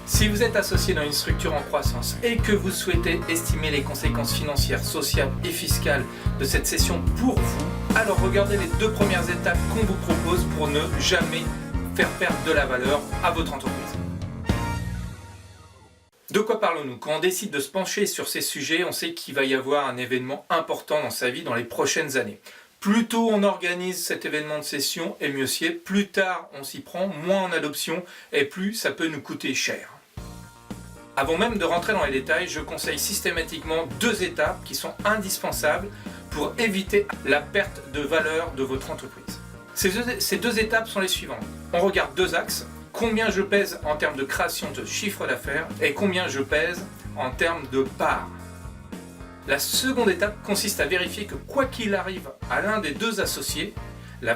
Si vous êtes associé dans une structure en croissance et que vous souhaitez estimer les conséquences financières, sociales et fiscales de cette session pour vous, alors regardez les 2 premières étapes qu'on vous propose pour ne jamais faire perdre de la valeur à votre entreprise. De quoi parlons-nous? Quand on décide de se pencher sur ces sujets, on sait qu'il va y avoir un événement important dans sa vie dans les prochaines années. Plus tôt on organise cet événement de session et mieux c'est, plus tard on s'y prend, moins on a d'options et plus ça peut nous coûter cher. Avant même de rentrer dans les détails, je conseille systématiquement 2 étapes qui sont indispensables pour éviter la perte de valeur de votre entreprise. Ces 2 étapes sont les suivantes. On regarde 2 axes, combien je pèse en termes de création de chiffre d'affaires et combien je pèse en termes de parts. La seconde étape consiste à vérifier que quoi qu'il arrive à l'un des 2 associés,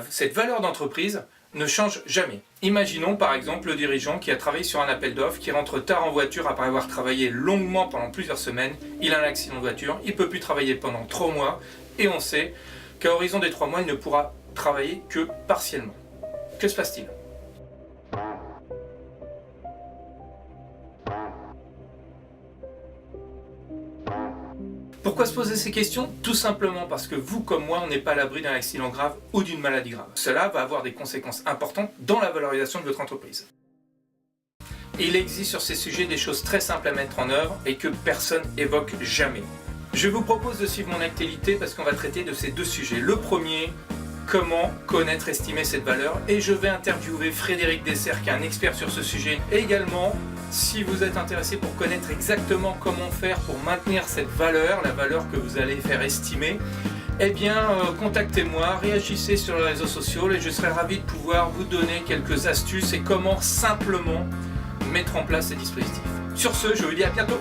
cette valeur d'entreprise ne change jamais. Imaginons par exemple le dirigeant qui a travaillé sur un appel d'offres, qui rentre tard en voiture après avoir travaillé longuement pendant plusieurs semaines, il a un accident de voiture, il ne peut plus travailler pendant 3 mois et on sait qu'à l'horizon des 3 mois, il ne pourra travailler que partiellement. Que se passe-t-il ? Pourquoi se poser ces questions? Tout simplement parce que vous comme moi, on n'est pas à l'abri d'un accident grave ou d'une maladie grave. Cela va avoir des conséquences importantes dans la valorisation de votre entreprise. Il existe sur ces sujets des choses très simples à mettre en œuvre et que personne évoque jamais. Je vous propose de suivre mon actualité parce qu'on va traiter de ces 2 sujets. Le premier, comment connaître, estimer cette valeur, et je vais interviewer Frédéric Dessert qui est un expert sur ce sujet. Et également, si vous êtes intéressé pour connaître exactement comment faire pour maintenir cette valeur, la valeur que vous allez faire estimer, eh bien contactez-moi, réagissez sur les réseaux sociaux et je serai ravi de pouvoir vous donner quelques astuces et comment simplement mettre en place ces dispositifs. Sur ce, je vous dis à bientôt.